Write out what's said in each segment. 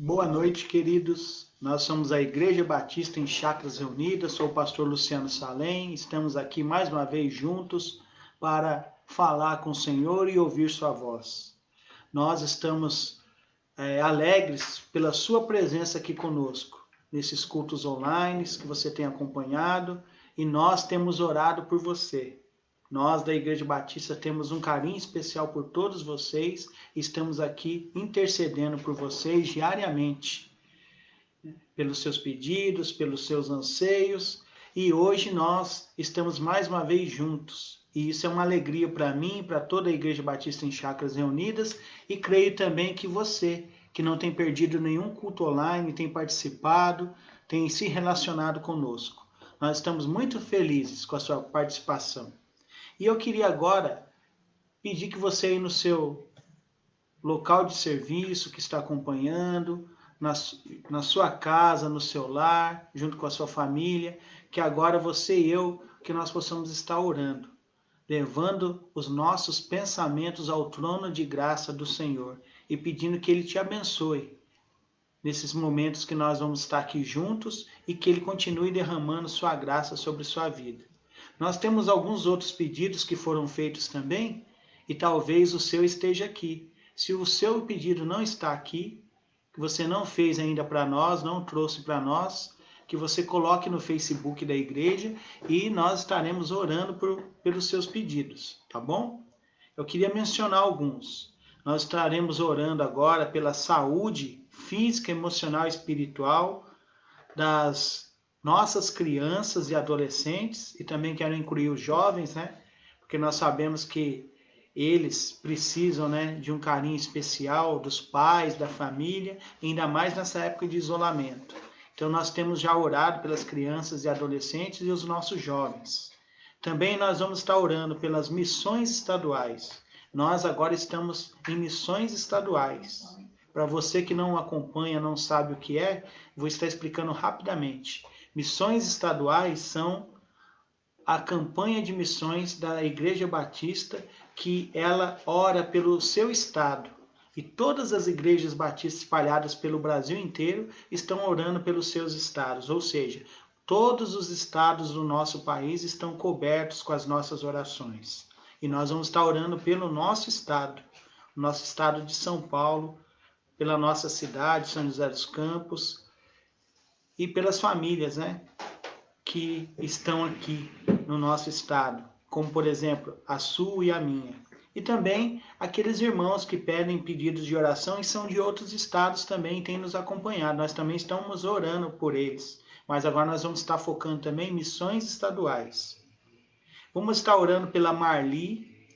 Boa noite, queridos. Nós somos a Igreja Batista em Chácaras Reunidas. Sou o pastor Luciano Salem. Estamos aqui mais uma vez juntos para falar com o Senhor e ouvir sua voz. Nós estamos alegres pela sua presença aqui conosco, nesses cultos online que você tem acompanhado, e nós temos orado por você. Nós da Igreja Batista temos um carinho especial por todos vocês e estamos aqui intercedendo por vocês diariamente, pelos seus pedidos, pelos seus anseios, e hoje nós estamos mais uma vez juntos. E isso é uma alegria para mim e para toda a Igreja Batista em Chácaras Reunidas, e creio também que você, que não tem perdido nenhum culto online, tem participado, tem se relacionado conosco. Nós estamos muito felizes com a sua participação. E eu queria agora pedir que você aí no seu local de serviço, que está acompanhando, na sua casa, no seu lar, junto com a sua família, que agora você e eu, que nós possamos estar orando, levando os nossos pensamentos ao trono de graça do Senhor e pedindo que Ele te abençoe nesses momentos que nós vamos estar aqui juntos e que Ele continue derramando sua graça sobre sua vida. Nós temos alguns outros pedidos que foram feitos também, e talvez o seu esteja aqui. Se o seu pedido não está aqui, que você não fez ainda para nós, não trouxe para nós, que você coloque no Facebook da igreja e nós estaremos orando pelos seus pedidos, tá bom? Eu queria mencionar alguns. Nós estaremos orando agora pela saúde física, emocional e espiritual das nossas crianças e adolescentes, e também quero incluir os jovens, né? Porque nós sabemos que eles precisam, né, de um carinho especial dos pais, da família, ainda mais nessa época de isolamento. Então nós temos já orado pelas crianças e adolescentes e os nossos jovens. Também nós vamos estar orando pelas missões estaduais. Nós agora estamos em missões estaduais. Para você que não acompanha, não sabe o que é, vou estar explicando rapidamente. Missões estaduais são a campanha de missões da Igreja Batista, que ela ora pelo seu estado. E todas as igrejas batistas espalhadas pelo Brasil inteiro estão orando pelos seus estados. Ou seja, todos os estados do nosso país estão cobertos com as nossas orações. E nós vamos estar orando pelo nosso estado de São Paulo, pela nossa cidade, São José dos Campos, e pelas famílias, né, que estão aqui no nosso estado, como por exemplo a sua e a minha. E também aqueles irmãos que pedem pedidos de oração e são de outros estados também têm nos acompanhado. Nós também estamos orando por eles. Mas agora nós vamos estar focando também em missões estaduais. Vamos estar orando pela Marli.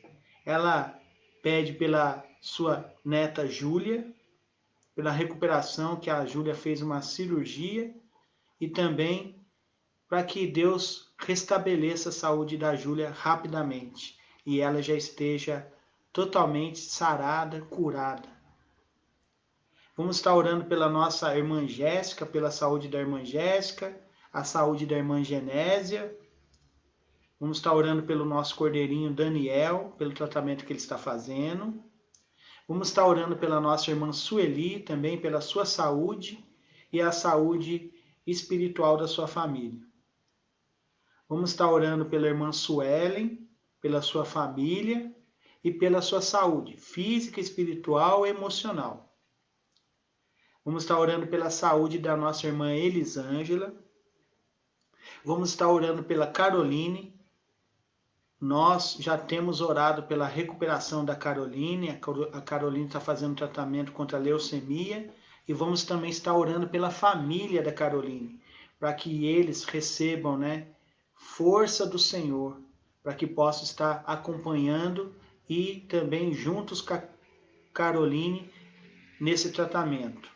Ela pede pela sua neta Júlia, pela recuperação, que a Júlia fez uma cirurgia, e também para que Deus restabeleça a saúde da Júlia rapidamente e ela já esteja totalmente sarada, curada. Vamos estar orando pela nossa irmã Jéssica, pela saúde da irmã Jéssica, a saúde da irmã Genésia. Vamos estar orando pelo nosso cordeirinho Daniel, pelo tratamento que ele está fazendo. Vamos estar orando pela nossa irmã Sueli, também pela sua saúde e a saúde espiritual da sua família. Vamos estar orando pela irmã Suelen, pela sua família e pela sua saúde física, espiritual e emocional. Vamos estar orando pela saúde da nossa irmã Elisângela. Vamos estar orando pela Caroline. Nós já temos orado pela recuperação da Caroline. A Caroline está fazendo tratamento contra a leucemia. E vamos também estar orando pela família da Caroline, para que eles recebam, né, força do Senhor, para que possam estar acompanhando e também juntos com a Caroline nesse tratamento.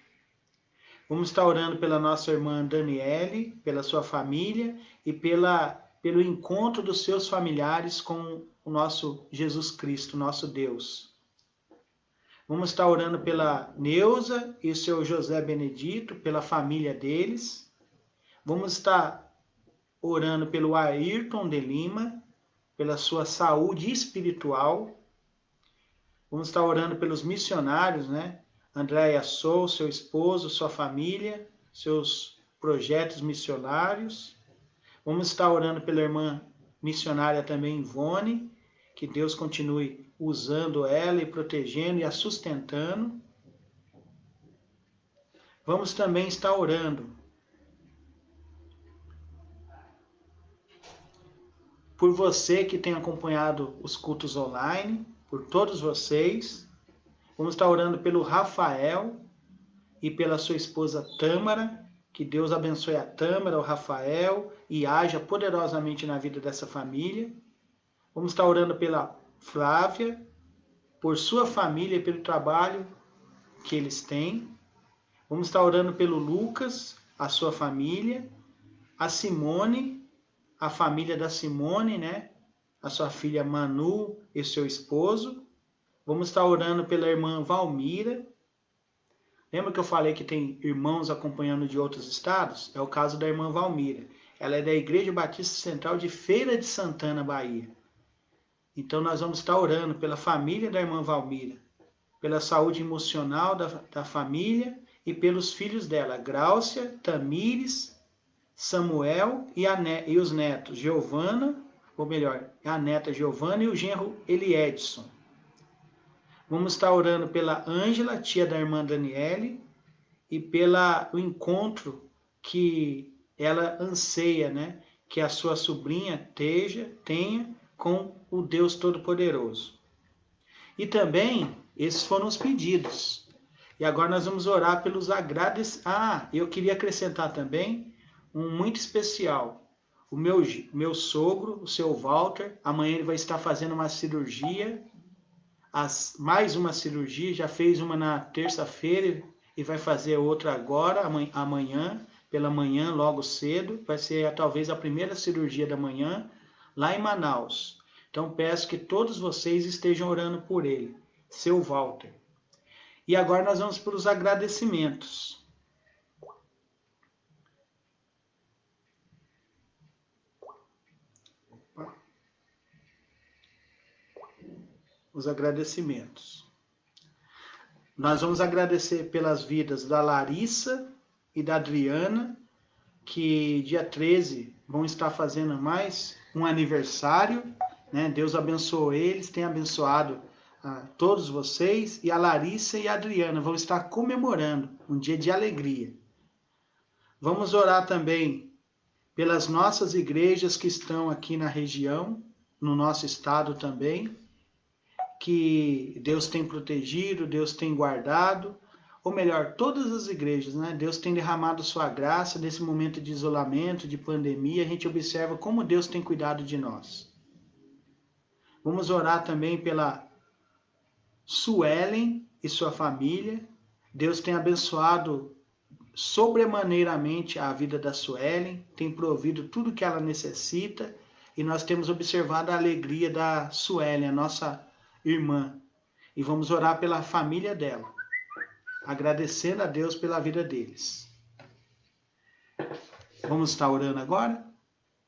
Vamos estar orando pela nossa irmã Daniele, pela sua família e pelo encontro dos seus familiares com o nosso Jesus Cristo, nosso Deus. Vamos estar orando pela Neuza e o seu José Benedito, pela família deles. Vamos estar orando pelo Ayrton de Lima, pela sua saúde espiritual. Vamos estar orando pelos missionários, né? Andréia Sou, seu esposo, sua família, seus projetos missionários. Vamos estar orando pela irmã missionária também, Ivone, que Deus continue usando ela e protegendo e a sustentando. Vamos também estar orando por você que tem acompanhado os cultos online, por todos vocês. Vamos estar orando pelo Rafael e pela sua esposa Tâmara, que Deus abençoe a Tâmara, o Rafael, e haja poderosamente na vida dessa família. Vamos estar orando pela Flávia, por sua família e pelo trabalho que eles têm. Vamos estar orando pelo Lucas, a sua família, a Simone, a família da Simone, né? A sua filha Manu e seu esposo. Vamos estar orando pela irmã Valmira. Lembra que eu falei que tem irmãos acompanhando de outros estados? É o caso da irmã Valmira. Ela é da Igreja Batista Central de Feira de Santana, Bahia. Então nós vamos estar orando pela família da irmã Valmira, pela saúde emocional da família e pelos filhos dela, Gráucia, Tamires, Samuel e os netos, Giovana, ou melhor, a neta Giovana e o genro Eliedson. Vamos estar orando pela Ângela, tia da irmã Daniele, e pelo encontro que ela anseia, né? Que a sua sobrinha tenha com o Deus Todo-Poderoso. E também Esses foram os pedidos. E agora nós vamos orar pelos agradecimentos. Eu queria acrescentar também um muito especial. O meu sogro, o seu Walter, amanhã ele vai estar fazendo uma cirurgia, mais uma cirurgia, já fez uma na terça-feira e vai fazer outra agora, amanhã, pela manhã, logo cedo. Vai ser talvez a primeira cirurgia da manhã, lá em Manaus. Então peço que todos vocês estejam orando por ele, seu Walter. E agora nós vamos para os agradecimentos. Os agradecimentos. Nós vamos agradecer pelas vidas da Larissa e da Adriana, que dia 13 vão estar fazendo mais um aniversário, né? Deus abençoe eles, tem abençoado todos vocês, e a Larissa e a Adriana vão estar comemorando um dia de alegria. Vamos orar também pelas nossas igrejas que estão aqui na região, no nosso estado também, que Deus tem protegido, Deus tem guardado, ou melhor, todas as igrejas, né? Deus tem derramado sua graça nesse momento de isolamento, de pandemia, a gente observa como Deus tem cuidado de nós. Vamos orar também pela Suelen e sua família. Deus tem abençoado sobremaneiramente a vida da Suelen, tem provido tudo que ela necessita, e nós temos observado a alegria da Suelen, a nossa irmã, e vamos orar pela família dela, agradecendo a Deus pela vida deles. Vamos estar orando agora?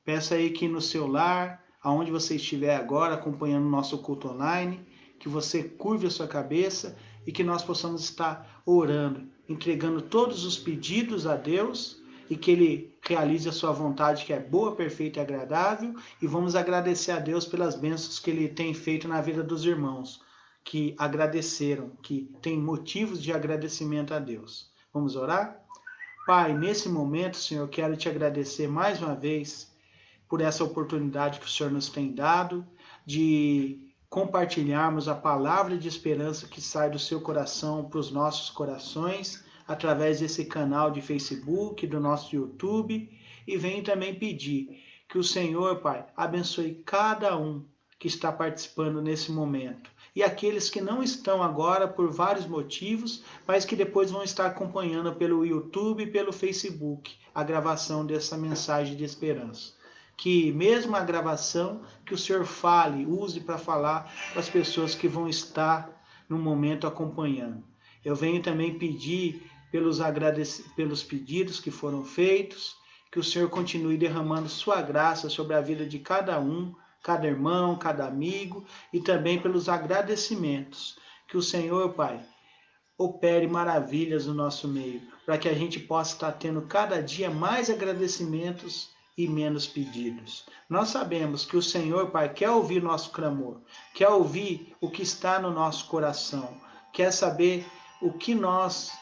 Peço aí que no seu lar, aonde você estiver agora, acompanhando o nosso culto online, que você curve a sua cabeça e que nós possamos estar orando, entregando todos os pedidos a Deus e que Ele realize a sua vontade, que é boa, perfeita e agradável, e vamos agradecer a Deus pelas bênçãos que Ele tem feito na vida dos irmãos, que agradeceram, que tem motivos de agradecimento a Deus. Vamos orar? Pai, nesse momento, Senhor, quero te agradecer mais uma vez por essa oportunidade que o Senhor nos tem dado de compartilharmos a palavra de esperança que sai do seu coração para os nossos corações, através desse canal de Facebook, do nosso YouTube, e venho também pedir que o Senhor, Pai, abençoe cada um que está participando nesse momento, e aqueles que não estão agora por vários motivos, mas que depois vão estar acompanhando pelo YouTube e pelo Facebook a gravação dessa mensagem de esperança. Que mesmo a gravação, que o Senhor fale, use para falar para as pessoas que vão estar no momento acompanhando. Eu venho também pedir pelos pedidos que foram feitos, que o Senhor continue derramando sua graça sobre a vida de cada um, cada irmão, cada amigo, e também pelos agradecimentos. Que o Senhor, Pai, opere maravilhas no nosso meio, para que a gente possa estar tendo cada dia mais agradecimentos e menos pedidos. Nós sabemos que o Senhor, Pai, quer ouvir nosso clamor, quer ouvir o que está no nosso coração, quer saber o que nós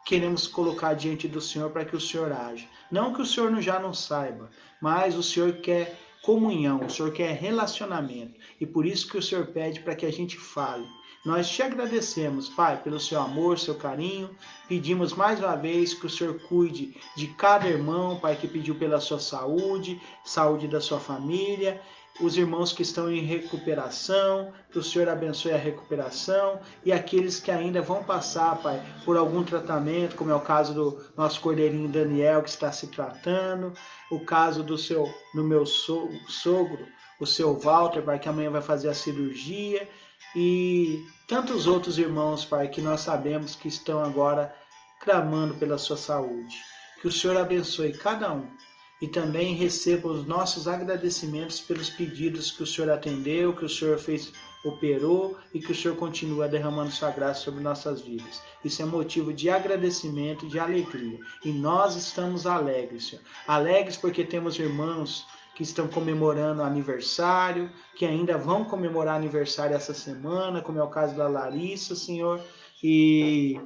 queremos colocar diante do Senhor para que o Senhor age. Não que o Senhor já não saiba, mas o Senhor quer comunhão, o Senhor quer relacionamento, e por isso que o Senhor pede para que a gente fale. Nós te agradecemos, Pai, pelo seu amor, seu carinho. Pedimos mais uma vez que o Senhor cuide de cada irmão, Pai, que pediu pela sua saúde, saúde da sua família, os irmãos que estão em recuperação, que o Senhor abençoe a recuperação, e aqueles que ainda vão passar, Pai, por algum tratamento, como é o caso do nosso cordeirinho Daniel, que está se tratando, o caso do meu sogro, o seu Walter, Pai, que amanhã vai fazer a cirurgia, e tantos outros irmãos, Pai, que nós sabemos que estão agora clamando pela sua saúde. Que o Senhor abençoe cada um e também receba os nossos agradecimentos pelos pedidos que o Senhor atendeu, que o Senhor operou e que o Senhor continua derramando sua graça sobre nossas vidas. Isso é motivo de agradecimento e de alegria. E nós estamos alegres, Senhor. Alegres porque temos irmãos que estão comemorando aniversário, que ainda vão comemorar aniversário essa semana, como é o caso da Larissa, Senhor, e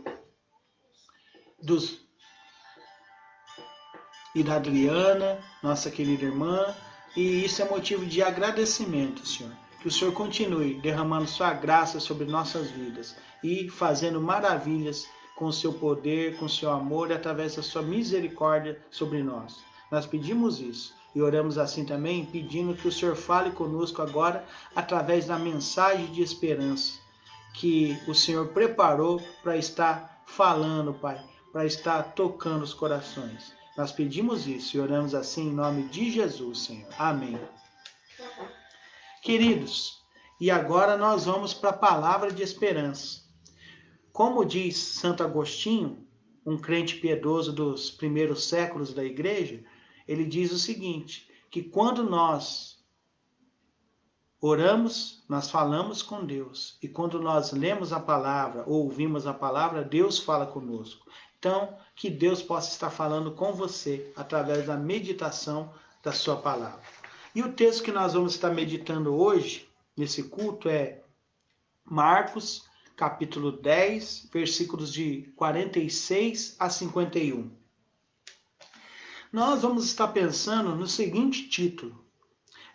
da Adriana, nossa querida irmã, e isso é motivo de agradecimento, Senhor. Que o Senhor continue derramando sua graça sobre nossas vidas e fazendo maravilhas com o seu poder, com o seu amor e através da sua misericórdia sobre nós. Nós pedimos isso e oramos assim também, pedindo que o Senhor fale conosco agora através da mensagem de esperança que o Senhor preparou para estar falando, Pai, para estar tocando os corações. Nós pedimos isso e oramos assim em nome de Jesus, Senhor. Amém. Queridos, e agora nós vamos para a palavra de esperança. Como diz Santo Agostinho, um crente piedoso dos primeiros séculos da igreja, ele diz o seguinte, que quando nós oramos, nós falamos com Deus. E quando nós lemos a palavra ou ouvimos a palavra, Deus fala conosco. Então, que Deus possa estar falando com você através da meditação da sua palavra. E o texto que nós vamos estar meditando hoje, nesse culto, é Marcos, capítulo 10, versículos de 46 a 51. Nós vamos estar pensando no seguinte título: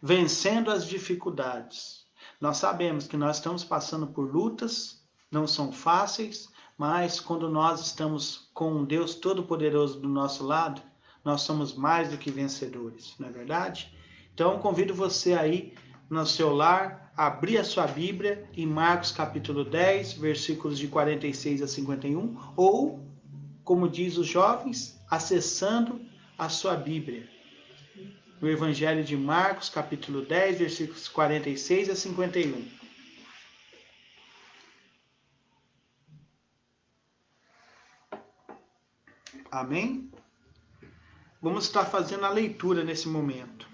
Vencendo as dificuldades. Nós sabemos que nós estamos passando por lutas, não são fáceis, mas quando nós estamos com um Deus Todo-Poderoso do nosso lado, nós somos mais do que vencedores, não é verdade? Então, convido você aí no seu lar, abrir a sua Bíblia em Marcos capítulo 10, versículos de 46 a 51, ou, como diz os jovens, acessando a sua Bíblia. O Evangelho de Marcos, capítulo 10, versículos 46 a 51. Amém? Vamos estar fazendo a leitura nesse momento.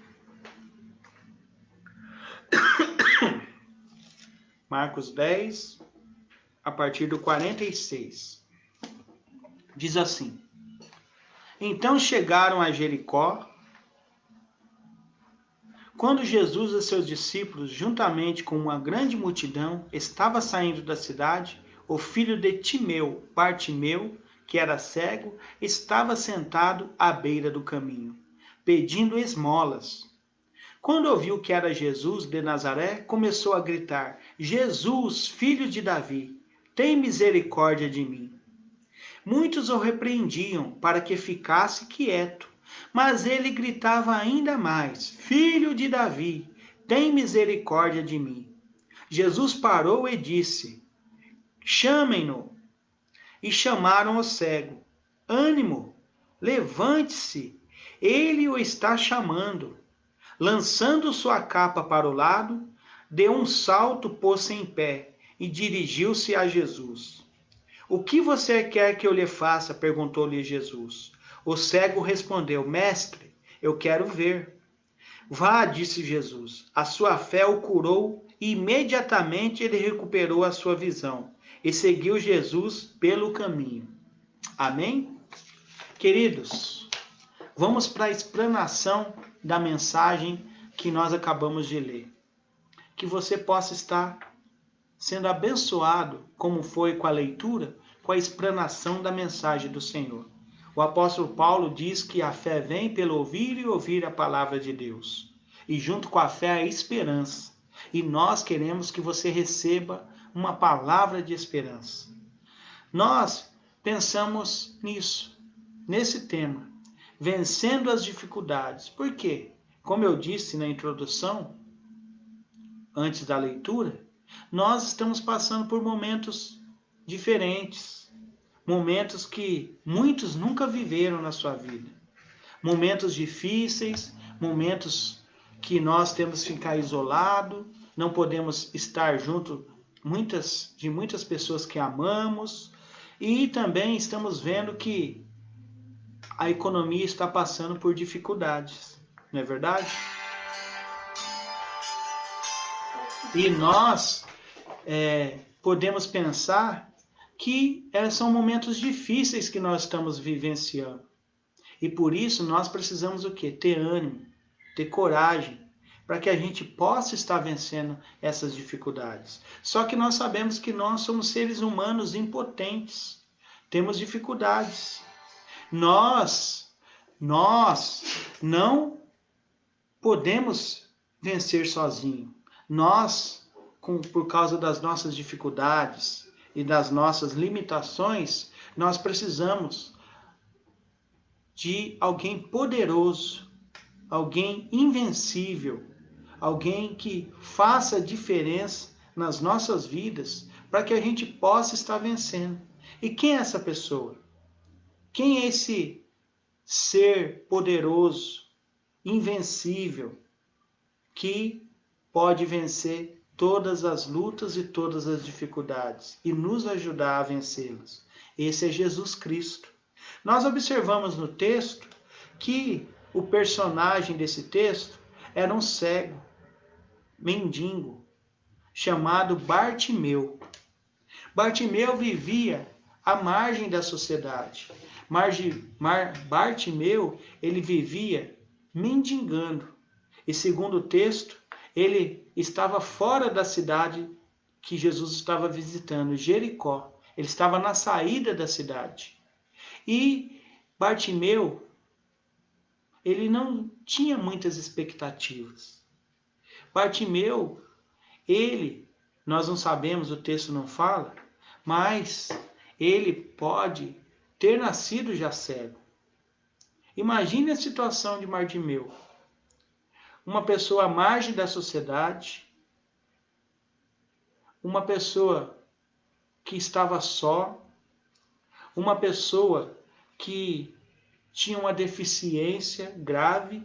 Marcos 10, a partir do 46. Diz assim: Então chegaram a Jericó. Quando Jesus e seus discípulos, juntamente com uma grande multidão, estava saindo da cidade, o filho de Timeu, Bartimeu, que era cego, estava sentado à beira do caminho, pedindo esmolas. Quando ouviu que era Jesus de Nazaré, começou a gritar: Jesus, filho de Davi, tem misericórdia de mim. Muitos o repreendiam para que ficasse quieto, mas ele gritava ainda mais: Filho de Davi, tem misericórdia de mim. Jesus parou e disse: Chamem-no. E chamaram o cego. Ânimo, levante-se, ele o está chamando. Lançando sua capa para o lado, deu um salto, pôs-se em pé e dirigiu-se a Jesus. O que você quer que eu lhe faça? Perguntou-lhe Jesus. O cego respondeu: Mestre, eu quero ver. Vá, disse Jesus. A sua fé o curou e imediatamente ele recuperou a sua visão e seguiu Jesus pelo caminho. Amém? Queridos, vamos para a explanação da mensagem que nós acabamos de ler. Que você possa estar sendo abençoado, como foi com a leitura, com a explanação da mensagem do Senhor. O apóstolo Paulo diz que a fé vem pelo ouvir e ouvir a palavra de Deus. E junto com a fé a esperança. E nós queremos que você receba uma palavra de esperança. Nós pensamos nisso, nesse tema, vencendo as dificuldades. Por quê? Como eu disse na introdução, antes da leitura, nós estamos passando por momentos diferentes, momentos que muitos nunca viveram na sua vida, momentos difíceis, momentos que nós temos que ficar isolado, não podemos estar junto de muitas pessoas que amamos, e também estamos vendo que a economia está passando por dificuldades, não é verdade? E nós podemos pensar que são momentos difíceis que nós estamos vivenciando. E por isso nós precisamos o quê? Ter ânimo, ter coragem, para que a gente possa estar vencendo essas dificuldades. Só que nós sabemos que nós somos seres humanos impotentes. Temos dificuldades. Nós não podemos vencer sozinhos. Nós, por causa das nossas dificuldades e das nossas limitações, nós precisamos de alguém poderoso, alguém invencível, alguém que faça diferença nas nossas vidas para que a gente possa estar vencendo. E quem é essa pessoa? Quem é esse ser poderoso, invencível, que pode vencer todas as lutas e todas as dificuldades e nos ajudar a vencê-las? Esse é Jesus Cristo. Nós observamos no texto que o personagem desse texto era um cego, mendigo, chamado Bartimeu. Bartimeu vivia à margem da sociedade. Bartimeu, ele vivia mendigando. E segundo o texto, ele estava fora da cidade que Jesus estava visitando, Jericó. Ele estava na saída da cidade. E Bartimeu, ele não tinha muitas expectativas. Bartimeu, nós não sabemos, o texto não fala, mas ele pode ter nascido já cego. Imagine a situação de Bartimeu. Uma pessoa à margem da sociedade, uma pessoa que estava só, uma pessoa que tinha uma deficiência grave,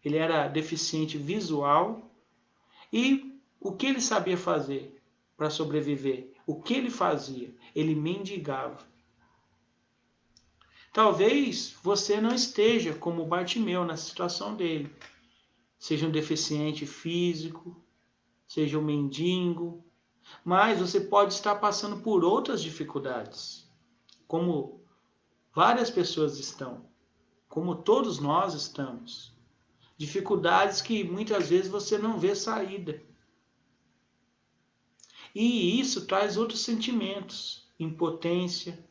ele era deficiente visual, e o que ele sabia fazer para sobreviver? O que ele fazia? Ele mendigava. Talvez você não esteja como Bartimeu na situação dele. Seja um deficiente físico, seja um mendigo, mas você pode estar passando por outras dificuldades, como várias pessoas estão, como todos nós estamos. Dificuldades que muitas vezes você não vê saída. E isso traz outros sentimentos, impotência,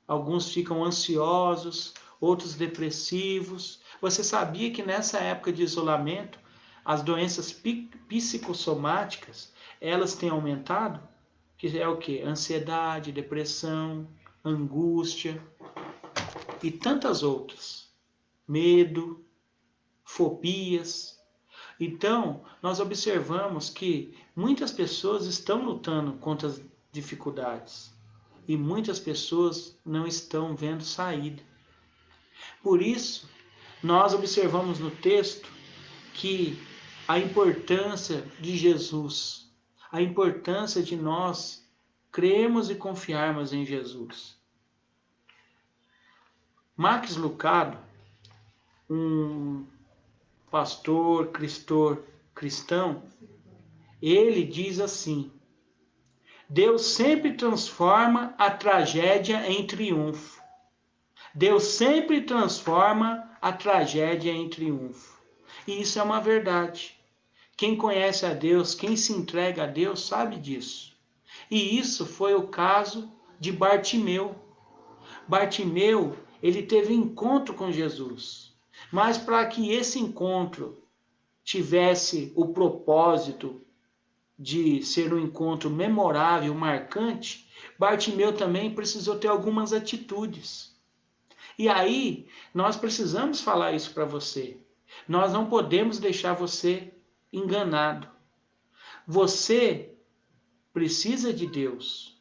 alguns ficam ansiosos, outros depressivos. Você sabia que nessa época de isolamento, as doenças psicossomáticas, elas têm aumentado? Que é o quê? Ansiedade, depressão, angústia e tantas outras. Medo, fobias. Então, nós observamos que muitas pessoas estão lutando contra as dificuldades e muitas pessoas não estão vendo saída. Por isso, nós observamos no texto que a importância de Jesus, a importância de nós crermos e confiarmos em Jesus. Max Lucado, um pastor cristão, ele diz assim: Deus sempre transforma a tragédia em triunfo. Deus sempre transforma a tragédia em triunfo. E isso é uma verdade. Quem conhece a Deus, quem se entrega a Deus, sabe disso. E isso foi o caso de Bartimeu. Bartimeu, ele teve encontro com Jesus. Mas para que esse encontro tivesse o propósito de ser um encontro memorável, marcante, Bartimeu também precisou ter algumas atitudes. E aí, nós precisamos falar isso para você. Nós não podemos deixar você enganado. Você precisa de Deus.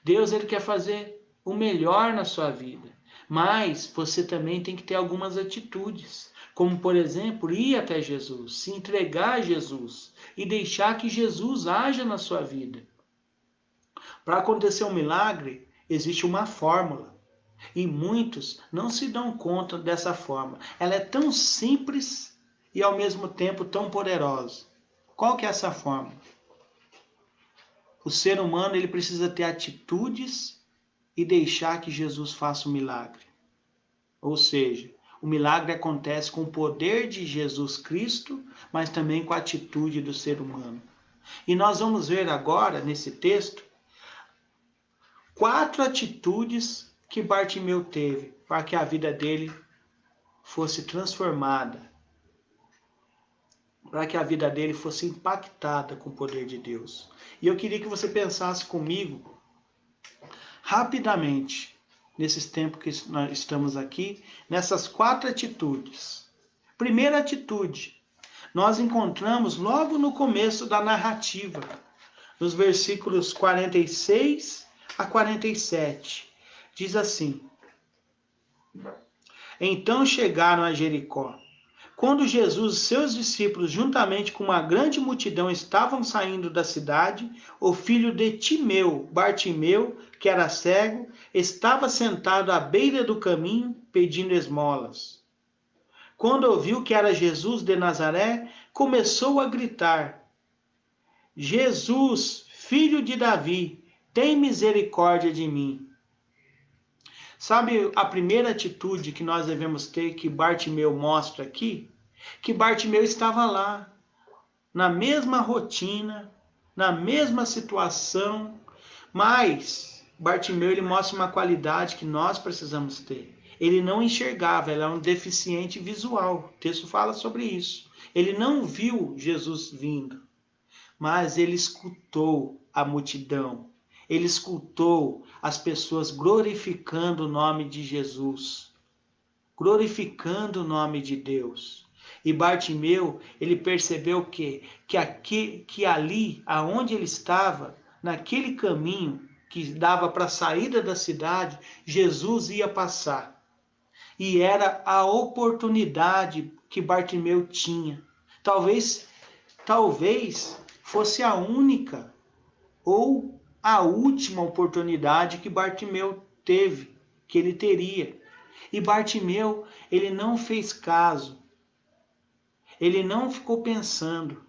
Deus, ele quer fazer o melhor na sua vida. Mas você também tem que ter algumas atitudes. Como, por exemplo, ir até Jesus, se entregar a Jesus e deixar que Jesus haja na sua vida. Para acontecer um milagre, existe uma fórmula. E muitos não se dão conta dessa fórmula. Ela é tão simples e ao mesmo tempo tão poderosa. Qual que é essa fórmula? O ser humano, ele precisa ter atitudes e deixar que Jesus faça o milagre. Ou seja, o milagre acontece com o poder de Jesus Cristo, mas também com a atitude do ser humano. E nós vamos ver agora, nesse texto, 4 atitudes que Bartimeu teve para que a vida dele fosse transformada. para que a vida dele fosse impactada com o poder de Deus. E eu queria que você pensasse comigo rapidamente, nesses tempos que nós estamos aqui, nessas 4 atitudes. Primeira atitude, nós encontramos logo no começo da narrativa, nos versículos 46 a 47. Diz assim: Então chegaram a Jericó. Quando Jesus e seus discípulos, juntamente com uma grande multidão, estavam saindo da cidade, o filho de Timeu, Bartimeu, que era cego, estava sentado à beira do caminho, pedindo esmolas. Quando ouviu que era Jesus de Nazaré, começou a gritar: Jesus, filho de Davi, tem misericórdia de mim. Sabe a primeira atitude que nós devemos ter, que Bartimeu mostra aqui? Que Bartimeu estava lá, na mesma rotina, na mesma situação, mas Bartimeu ele mostra uma qualidade que nós precisamos ter. Ele não enxergava, ele é um deficiente visual. O texto fala sobre isso. Ele não viu Jesus vindo, mas ele escutou a multidão. Ele escutou as pessoas glorificando o nome de Jesus, glorificando o nome de Deus. E Bartimeu, ele percebeu que ali, aonde ele estava, naquele caminho que dava para a saída da cidade, Jesus ia passar. E era a oportunidade que Bartimeu tinha. Talvez fosse a única ou a última oportunidade que Bartimeu teve, que ele teria. E Bartimeu, ele não fez caso. Ele não ficou pensando.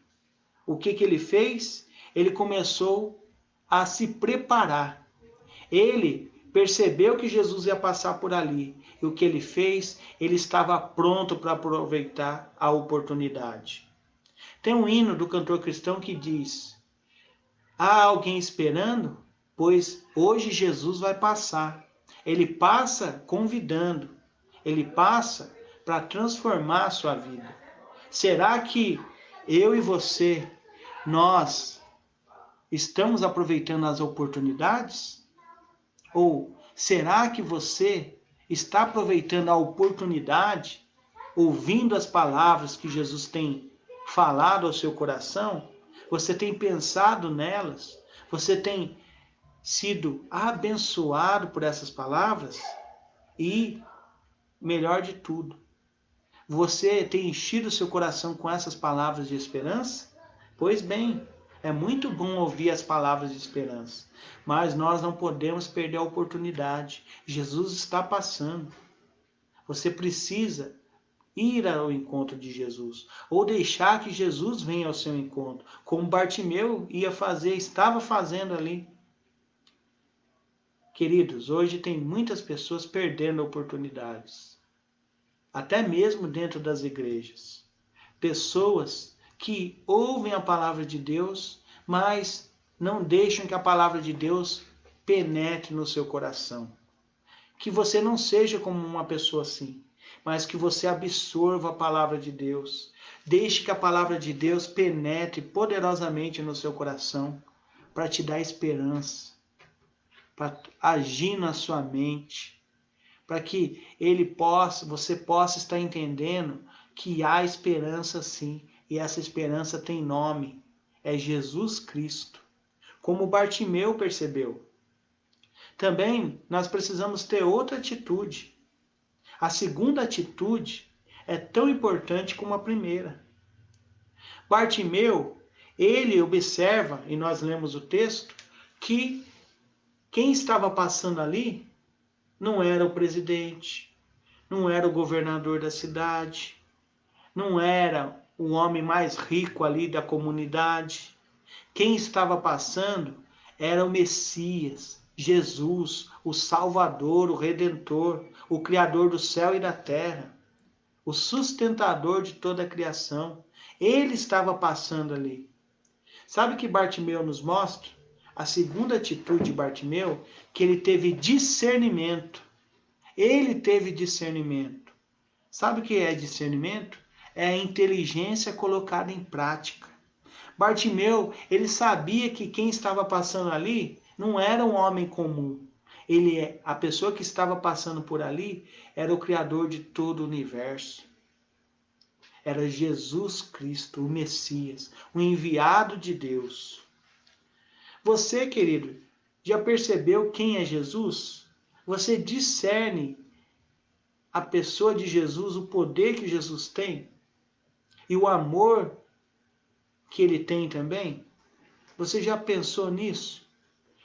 O que ele fez? Ele começou a se preparar. Ele percebeu que Jesus ia passar por ali. E o que ele fez? Ele estava pronto para aproveitar a oportunidade. Tem um hino do cantor cristão que diz: há alguém esperando? Pois hoje Jesus vai passar. Ele passa convidando. Ele passa para transformar a sua vida. Será que eu e você, nós estamos aproveitando as oportunidades? Ou será que você está aproveitando a oportunidade, ouvindo as palavras que Jesus tem falado ao seu coração? Você tem pensado nelas? Você tem sido abençoado por essas palavras? E, melhor de tudo, você tem enchido seu coração com essas palavras de esperança? Pois bem, é muito bom ouvir as palavras de esperança, mas nós não podemos perder a oportunidade. Jesus está passando. Você precisa ir ao encontro de Jesus, ou deixar que Jesus venha ao seu encontro, como Bartimeu estava fazendo ali. Queridos, hoje tem muitas pessoas perdendo oportunidades, até mesmo dentro das igrejas. Pessoas que ouvem a palavra de Deus, mas não deixam que a palavra de Deus penetre no seu coração. Que você não seja como uma pessoa assim, mas que você absorva a palavra de Deus. Deixe que a palavra de Deus penetre poderosamente no seu coração para te dar esperança, para agir na sua mente, para que você possa estar entendendo que há esperança sim, e essa esperança tem nome, é Jesus Cristo, como Bartimeu percebeu. Também nós precisamos ter outra atitude. A segunda atitude é tão importante como a primeira. Bartimeu, ele observa, e nós lemos o texto, que quem estava passando ali não era o presidente, não era o governador da cidade, não era o homem mais rico ali da comunidade. Quem estava passando era o Messias, Jesus, o Salvador, o Redentor, o Criador do céu e da terra, o sustentador de toda a criação. Ele estava passando ali. Sabe o que Bartimeu nos mostra? A segunda atitude de Bartimeu, que ele teve discernimento. Ele teve discernimento. Sabe o que é discernimento? é a inteligência colocada em prática. Bartimeu, ele sabia que quem estava passando ali não era um homem comum. A pessoa que estava passando por ali era o Criador de todo o universo. Era Jesus Cristo, o Messias, o enviado de Deus. Você, querido, já percebeu quem é Jesus? Você discerne a pessoa de Jesus, o poder que Jesus tem e o amor que ele tem também? Você já pensou nisso?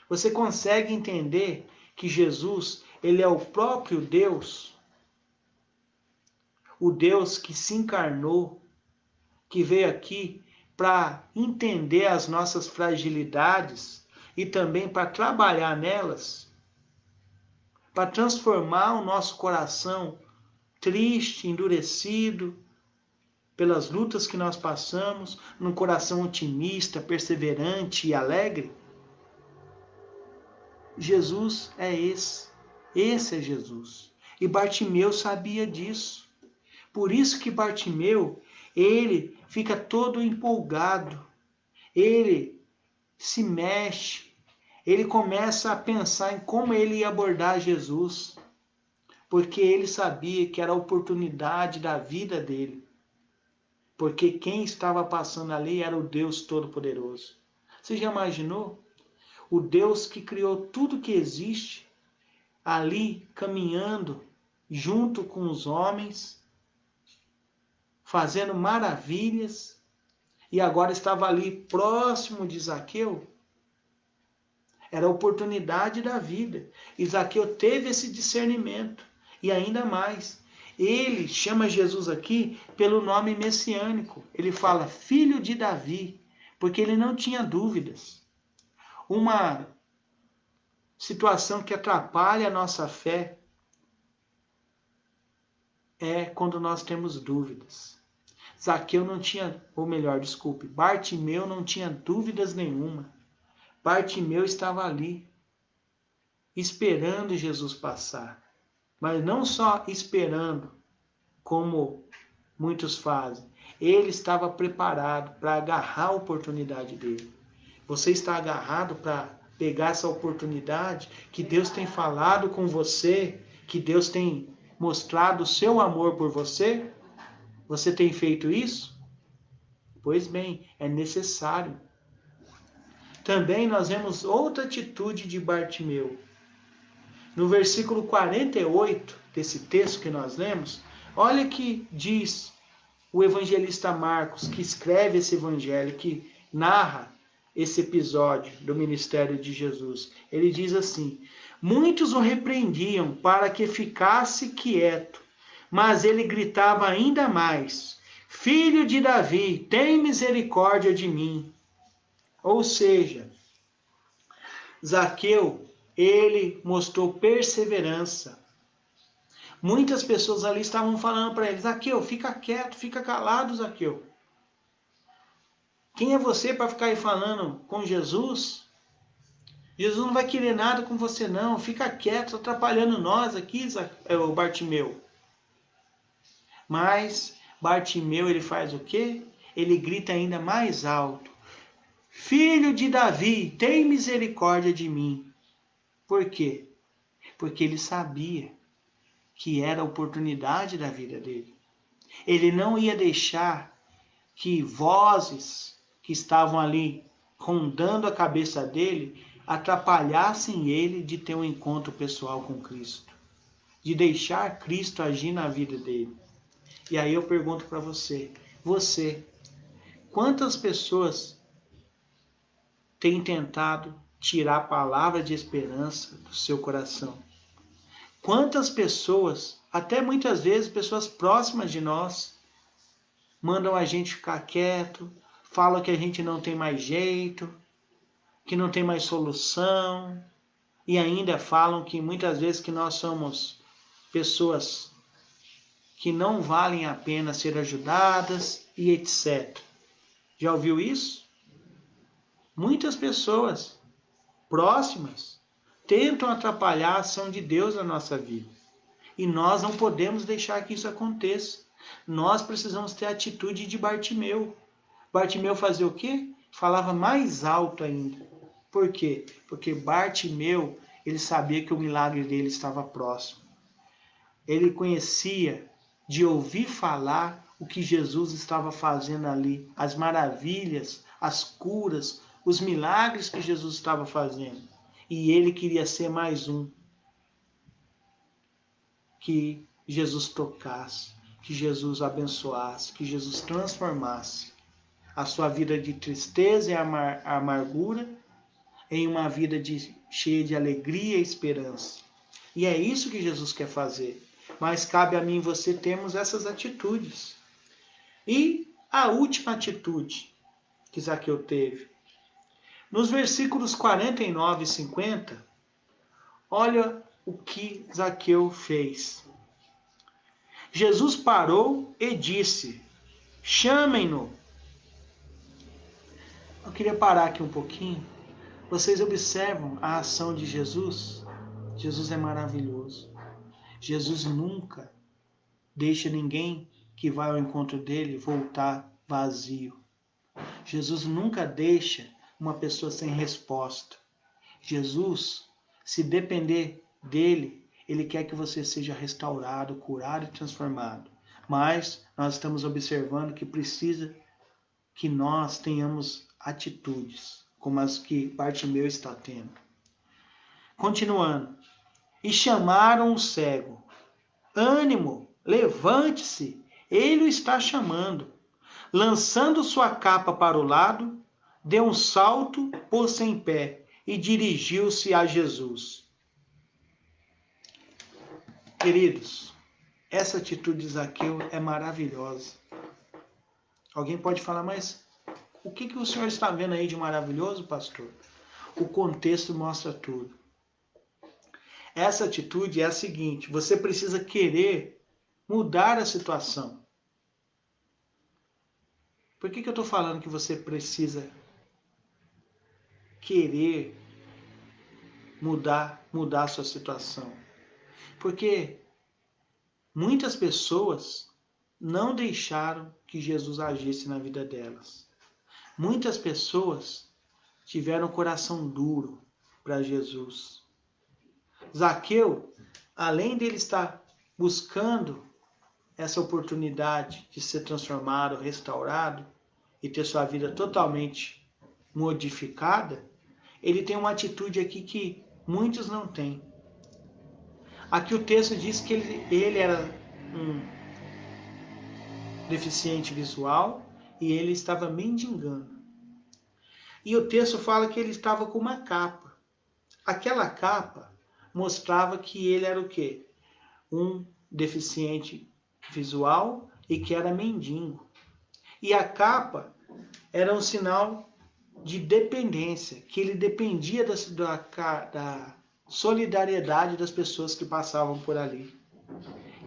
Você consegue entender que Jesus, ele é o próprio Deus? O Deus que se encarnou, que veio aqui para entender as nossas fragilidades e também para trabalhar nelas, para transformar o nosso coração triste, endurecido pelas lutas que nós passamos, num coração otimista, perseverante e alegre. Jesus é esse. Esse é Jesus. E Bartimeu sabia disso. Por isso que Bartimeu, ele fica todo empolgado. Ele se mexe. Ele começa a pensar em como ele ia abordar Jesus. Porque ele sabia que era a oportunidade da vida dele. Porque quem estava passando ali era o Deus Todo-Poderoso. Você já imaginou? O Deus que criou tudo que existe, ali caminhando junto com os homens, fazendo maravilhas, e agora estava ali próximo de Zaqueu. Era a oportunidade da vida. E Zaqueu teve esse discernimento. E ainda mais, ele chama Jesus aqui pelo nome messiânico. Ele fala filho de Davi, porque ele não tinha dúvidas. Uma situação que atrapalha a nossa fé é quando nós temos dúvidas. Zaqueu não tinha, ou melhor, desculpe, Bartimeu não tinha dúvidas nenhuma. Bartimeu estava ali, esperando Jesus passar. Mas não só esperando, como muitos fazem. Ele estava preparado para agarrar a oportunidade dele. Você está agarrado para pegar essa oportunidade que Deus tem falado com você, que Deus tem mostrado o seu amor por você? Você tem feito isso? Pois bem, é necessário. Também nós vemos outra atitude de Bartimeu. No versículo 48 desse texto que nós lemos, olha que diz o evangelista Marcos, que escreve esse evangelho, que narra esse episódio do ministério de Jesus. Ele diz assim: muitos o repreendiam para que ficasse quieto, mas ele gritava ainda mais: Filho de Davi, tem misericórdia de mim. Ou seja, Zaqueu, ele mostrou perseverança. Muitas pessoas ali estavam falando para ele: Zaqueu, fica quieto, fica calado, Zaqueu. Quem é você para ficar aí falando com Jesus? Jesus não vai querer nada com você não, fica quieto, está atrapalhando nós aqui, o Bartimeu. Mas Bartimeu, ele faz o quê? Ele grita ainda mais alto: Filho de Davi, tem misericórdia de mim. Por quê? Porque ele sabia que era a oportunidade da vida dele. Ele não ia deixar que vozes que estavam ali rondando a cabeça dele atrapalhassem ele de ter um encontro pessoal com Cristo, de deixar Cristo agir na vida dele. E aí eu pergunto para você, quantas pessoas têm tentado tirar a palavra de esperança do seu coração? Quantas pessoas, até muitas vezes pessoas próximas de nós, mandam a gente ficar quieto, falam que a gente não tem mais jeito, que não tem mais solução, e ainda falam que muitas vezes que nós somos pessoas que não valem a pena ser ajudadas e etc. Já ouviu isso? Muitas pessoas próximas tentam atrapalhar a ação de Deus na nossa vida. E nós não podemos deixar que isso aconteça. Nós precisamos ter a atitude de Bartimeu. Bartimeu fazia o quê? Falava mais alto ainda. Por quê? Porque Bartimeu, ele sabia que o milagre dele estava próximo. Ele conhecia de ouvir falar o que Jesus estava fazendo ali, as maravilhas, as curas, os milagres que Jesus estava fazendo. E ele queria ser mais um que Jesus tocasse, que Jesus abençoasse, que Jesus transformasse a sua vida de tristeza e amargura em uma vida cheia de alegria e esperança. E é isso que Jesus quer fazer. Mas cabe a mim e você termos essas atitudes. E a última atitude que Zaqueu teve. Nos versículos 49 e 50, olha o que Zaqueu fez. Jesus parou e disse: chamem-no. Eu queria parar aqui um pouquinho. Vocês observam a ação de Jesus? Jesus é maravilhoso. Jesus nunca deixa ninguém que vai ao encontro dele voltar vazio. Jesus nunca deixa uma pessoa sem resposta. Jesus, se depender dele, ele quer que você seja restaurado, curado e transformado. Mas nós estamos observando que precisa que nós tenhamos atitudes, como as que Bartimeu está tendo. Continuando. E chamaram o cego. Ânimo, levante-se, ele o está chamando. Lançando sua capa para o lado, deu um salto, pôs-se em pé e dirigiu-se a Jesus. Queridos, essa atitude de Zaqueu é maravilhosa. Alguém pode falar, mas o que o senhor está vendo aí de maravilhoso, pastor? O contexto mostra tudo. Essa atitude é a seguinte: você precisa querer mudar a situação. Por que eu estou falando que você precisa querer mudar a sua situação? Porque muitas pessoas não deixaram que Jesus agisse na vida delas. Muitas pessoas tiveram o coração duro para Jesus. Zaqueu, além dele estar buscando essa oportunidade de ser transformado, restaurado e ter sua vida totalmente modificada, ele tem uma atitude aqui que muitos não têm. Aqui o texto diz que ele era um deficiente visual e ele estava mendigando. E o texto fala que ele estava com uma capa. Aquela capa mostrava que ele era o quê? Um deficiente visual e que era mendigo. E a capa era um sinal de dependência, que ele dependia da solidariedade das pessoas que passavam por ali.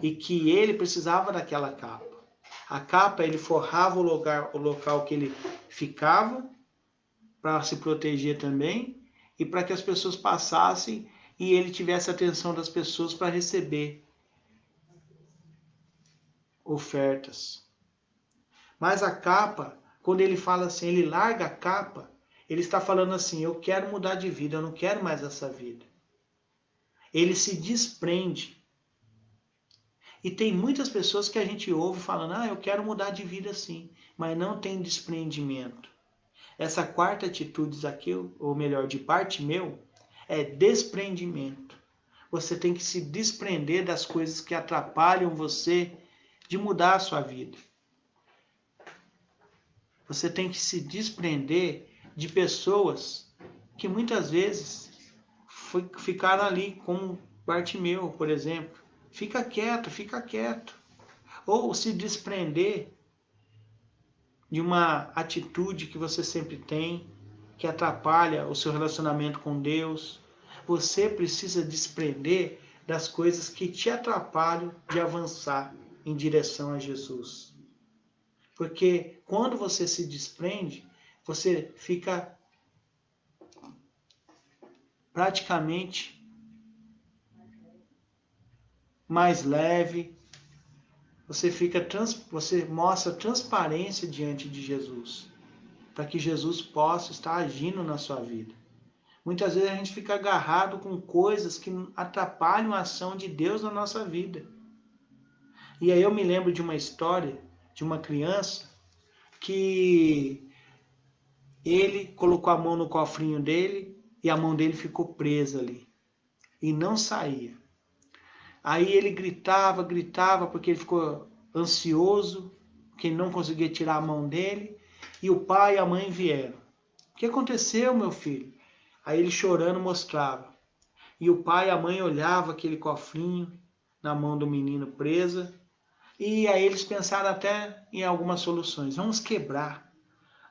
E que ele precisava daquela capa. A capa, ele forrava o local que ele ficava, para se proteger também, e para que as pessoas passassem e ele tivesse a atenção das pessoas para receber ofertas. Mas a capa, quando ele fala assim, ele larga a capa, ele está falando assim, eu quero mudar de vida, eu não quero mais essa vida. Ele se desprende. E tem muitas pessoas que a gente ouve falando, eu quero mudar de vida sim, mas não tem desprendimento. Essa quarta atitude aqui, ou melhor, de Bartimeu, é desprendimento. Você tem que se desprender das coisas que atrapalham você de mudar a sua vida. Você tem que se desprender de pessoas que muitas vezes ficaram ali, como Bartimeu, por exemplo. Fica quieto, fica quieto. Ou se desprender de uma atitude que você sempre tem, que atrapalha o seu relacionamento com Deus. Você precisa desprender das coisas que te atrapalham de avançar em direção a Jesus. Porque quando você se desprende, você fica praticamente mais leve, você mostra transparência diante de Jesus, para que Jesus possa estar agindo na sua vida. Muitas vezes a gente fica agarrado com coisas que atrapalham a ação de Deus na nossa vida. E aí eu me lembro de uma história de uma criança que ele colocou a mão no cofrinho dele e a mão dele ficou presa ali e não saía. Aí ele gritava porque ele ficou ansioso, que ele não conseguia tirar a mão dele, e o pai e a mãe vieram. O que aconteceu, meu filho? Aí ele chorando mostrava. E o pai e a mãe olhavam aquele cofrinho na mão do menino presa, e aí eles pensaram até em algumas soluções. Vamos quebrar.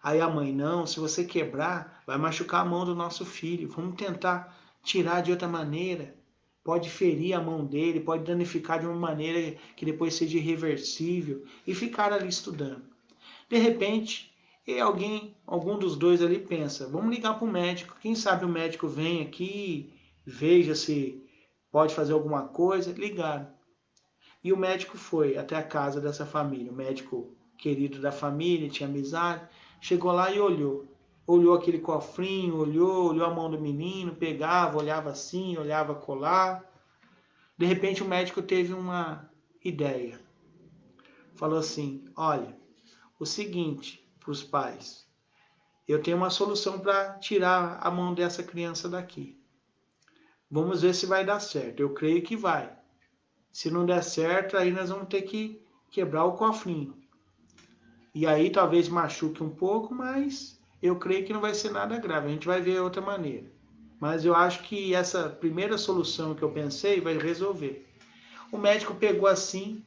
Aí a mãe, não, se você quebrar, vai machucar a mão do nosso filho. Vamos tentar tirar de outra maneira. Pode ferir a mão dele, pode danificar de uma maneira que depois seja irreversível. E ficar ali estudando. De repente, algum dos dois ali pensa, vamos ligar para o médico. Quem sabe o médico vem aqui, veja se pode fazer alguma coisa. Ligaram. E o médico foi até a casa dessa família. O médico querido da família, tinha amizade. Chegou lá e olhou. Olhou aquele cofrinho, olhou a mão do menino, pegava, olhava assim, olhava colar. De repente o médico teve uma ideia. Falou assim, olha, o seguinte para os pais. Eu tenho uma solução para tirar a mão dessa criança daqui. Vamos ver se vai dar certo. Eu creio que vai. Se não der certo, aí nós vamos ter que quebrar o cofrinho. E aí talvez machuque um pouco, mas eu creio que não vai ser nada grave. A gente vai ver outra maneira. Mas eu acho que essa primeira solução que eu pensei vai resolver. O médico pegou assim,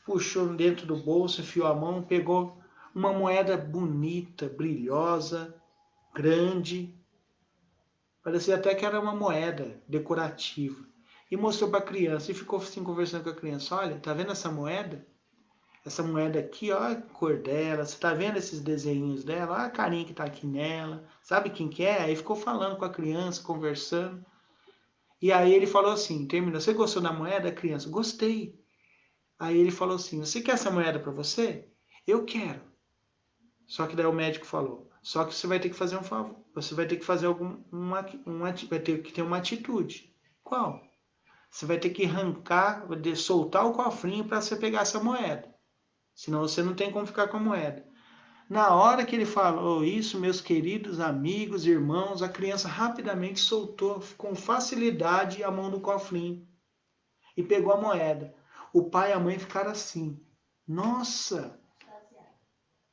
puxou dentro do bolso, enfiou a mão, pegou uma moeda bonita, brilhosa, grande. Parecia até que era uma moeda decorativa. E mostrou para a criança e ficou assim conversando com a criança. Olha, tá vendo essa moeda? Essa moeda aqui, ó a cor dela, você tá vendo esses desenhos dela? Olha a carinha que tá aqui nela. Sabe quem que é? Aí ficou falando com a criança, conversando. E aí ele falou assim, terminou, você gostou da moeda, criança? Gostei. Aí ele falou assim, você quer essa moeda para você? Eu quero. Só que daí o médico falou, só que você vai ter que fazer um favor, você vai ter que fazer vai ter que ter uma atitude. Qual? Você vai ter que arrancar, soltar o cofrinho para você pegar essa moeda. Senão você não tem como ficar com a moeda. Na hora que ele falou isso, meus queridos amigos, irmãos, a criança rapidamente soltou com facilidade a mão do cofrinho e pegou a moeda. O pai e a mãe ficaram assim. Nossa,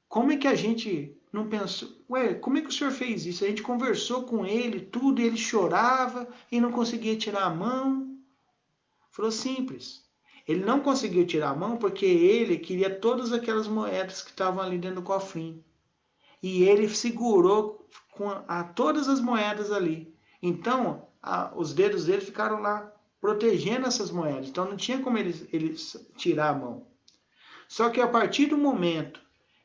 como é que a gente não pensou? Ué, como é que o senhor fez isso? A gente conversou com ele, tudo, e ele chorava e não conseguia tirar a mão. Falou simples. Ele não conseguiu tirar a mão porque ele queria todas aquelas moedas que estavam ali dentro do cofrinho. E ele segurou todas as moedas ali. Então, os dedos dele ficaram lá protegendo essas moedas. Então, não tinha como ele tirar a mão. Só que a partir do momento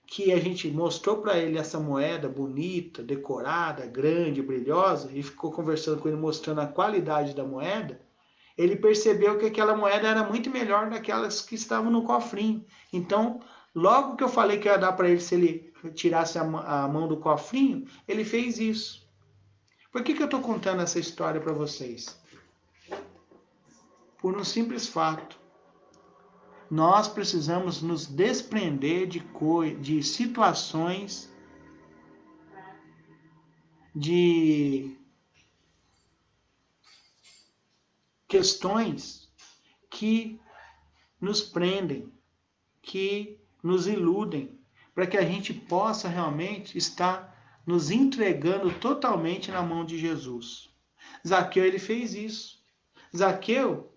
que a gente mostrou para ele essa moeda bonita, decorada, grande, brilhosa, e ficou conversando com ele mostrando a qualidade da moeda, ele percebeu que aquela moeda era muito melhor daquelas que estavam no cofrinho. Então, logo que eu falei que ia dar para ele se ele tirasse a mão do cofrinho, ele fez isso. Por que eu estou contando essa história para vocês? Por um simples fato. Nós precisamos nos desprender de situações, de questões que nos prendem, que nos iludem, para que a gente possa realmente estar nos entregando totalmente na mão de Jesus. Zaqueu, ele fez isso. Zaqueu,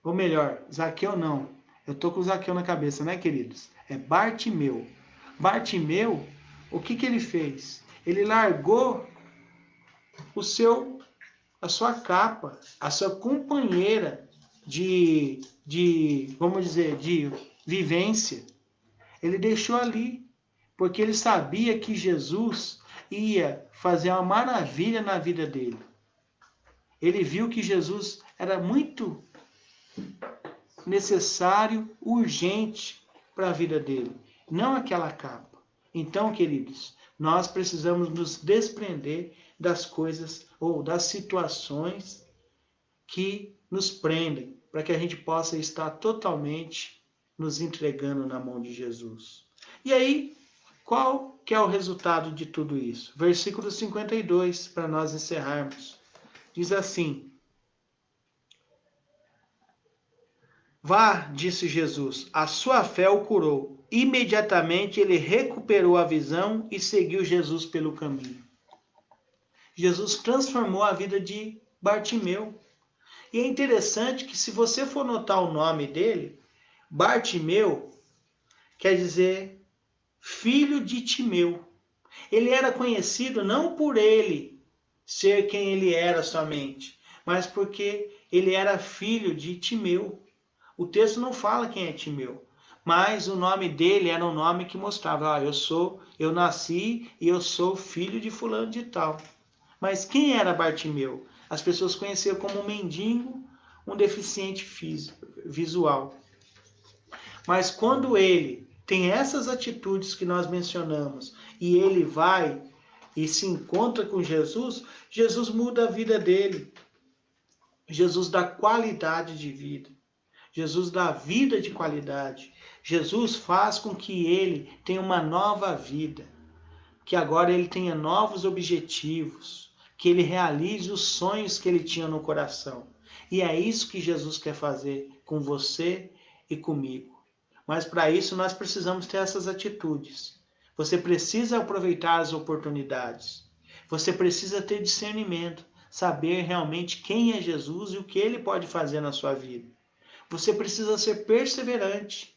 ou melhor, Zaqueu não. Eu estou com o Zaqueu na cabeça, né, queridos? É Bartimeu. Bartimeu, o que ele fez? Ele largou a sua capa, a sua companheira vamos dizer, de vivência. Ele deixou ali, porque ele sabia que Jesus ia fazer uma maravilha na vida dele. Ele viu que Jesus era muito necessário, urgente para a vida dele, não aquela capa. Então, queridos, nós precisamos nos desprender das coisas ou das situações que nos prendem, para que a gente possa estar totalmente nos entregando na mão de Jesus. E aí, qual que é o resultado de tudo isso? Versículo 52, para nós encerrarmos. Diz assim: Vá, disse Jesus, a sua fé o curou. Imediatamente ele recuperou a visão e seguiu Jesus pelo caminho. Jesus transformou a vida de Bartimeu. E é interessante que, se você for notar o nome dele, Bartimeu quer dizer filho de Timeu. Ele era conhecido não por ele ser quem ele era somente, mas porque ele era filho de Timeu. O texto não fala quem é Timeu, mas o nome dele era um nome que mostrava, eu nasci e eu sou filho de fulano de tal. Mas quem era Bartimeu? As pessoas conheciam como um mendigo, um deficiente visual. Mas quando ele tem essas atitudes que nós mencionamos e ele vai e se encontra com Jesus, Jesus muda a vida dele. Jesus dá qualidade de vida. Jesus dá vida de qualidade. Jesus faz com que ele tenha uma nova vida, que agora ele tenha novos objetivos, que ele realize os sonhos que ele tinha no coração. E é isso que Jesus quer fazer com você e comigo. Mas para isso nós precisamos ter essas atitudes. Você precisa aproveitar as oportunidades. Você precisa ter discernimento, saber realmente quem é Jesus e o que ele pode fazer na sua vida. Você precisa ser perseverante,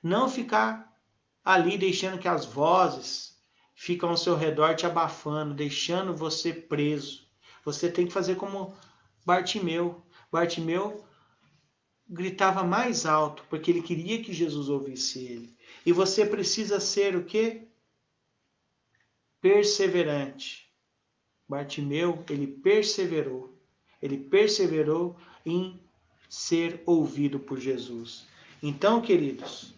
não ficar ali deixando que as vozes ficam ao seu redor te abafando, deixando você preso. Você tem que fazer como Bartimeu. Bartimeu gritava mais alto, porque ele queria que Jesus ouvisse ele. E você precisa ser o quê? Perseverante. Bartimeu, ele perseverou. Ele perseverou em ser ouvido por Jesus. Então, queridos,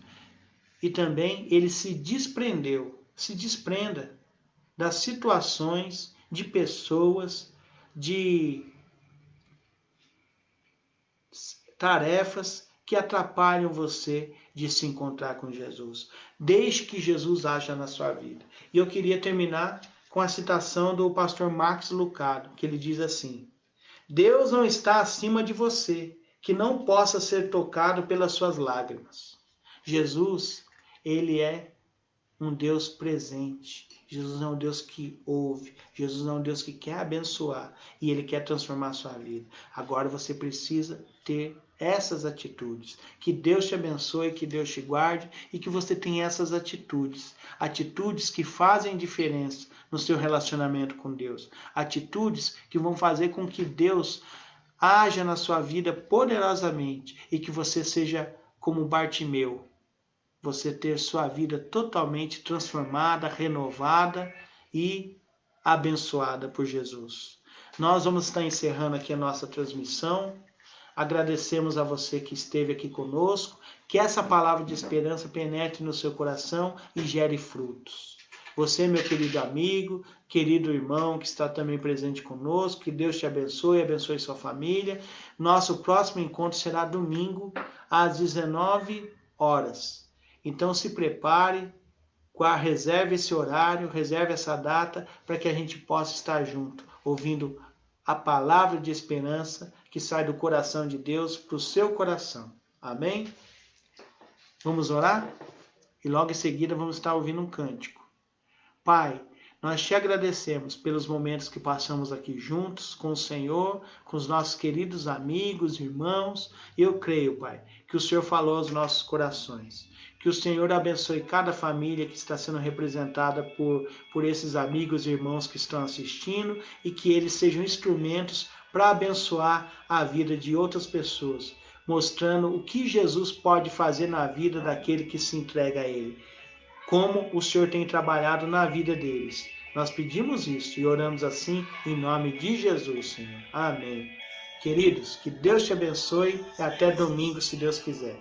e também ele se desprendeu. Se desprenda das situações, de pessoas, de tarefas que atrapalham você de se encontrar com Jesus. Deixe que Jesus haja na sua vida. E eu queria terminar com a citação do pastor Max Lucado, que ele diz assim: Deus não está acima de você, que não possa ser tocado pelas suas lágrimas. Jesus, ele é um Deus presente. Jesus é um Deus que ouve. Jesus é um Deus que quer abençoar e ele quer transformar a sua vida. Agora você precisa ter essas atitudes. Que Deus te abençoe, que Deus te guarde e que você tenha essas atitudes. Atitudes que fazem diferença no seu relacionamento com Deus. Atitudes que vão fazer com que Deus haja na sua vida poderosamente e que você seja como Bartimeu. Você ter sua vida totalmente transformada, renovada e abençoada por Jesus. Nós vamos estar encerrando aqui a nossa transmissão. Agradecemos a você que esteve aqui conosco. Que essa palavra de esperança penetre no seu coração e gere frutos. Você, meu querido amigo, querido irmão que está também presente conosco, que Deus te abençoe, abençoe sua família. Nosso próximo encontro será domingo às 19 horas. Então se prepare, reserve esse horário, reserve essa data para que a gente possa estar junto, ouvindo a palavra de esperança que sai do coração de Deus para o seu coração. Amém? Vamos orar? E logo em seguida vamos estar ouvindo um cântico. Pai, nós te agradecemos pelos momentos que passamos aqui juntos com o Senhor, com os nossos queridos amigos, irmãos. Eu creio, Pai, que o Senhor falou aos nossos corações. Que o Senhor abençoe cada família que está sendo representada por esses amigos e irmãos que estão assistindo e que eles sejam instrumentos para abençoar a vida de outras pessoas, mostrando o que Jesus pode fazer na vida daquele que se entrega a Ele. Como o Senhor tem trabalhado na vida deles. Nós pedimos isso e oramos assim em nome de Jesus, Senhor. Amém. Queridos, que Deus te abençoe e até domingo, se Deus quiser.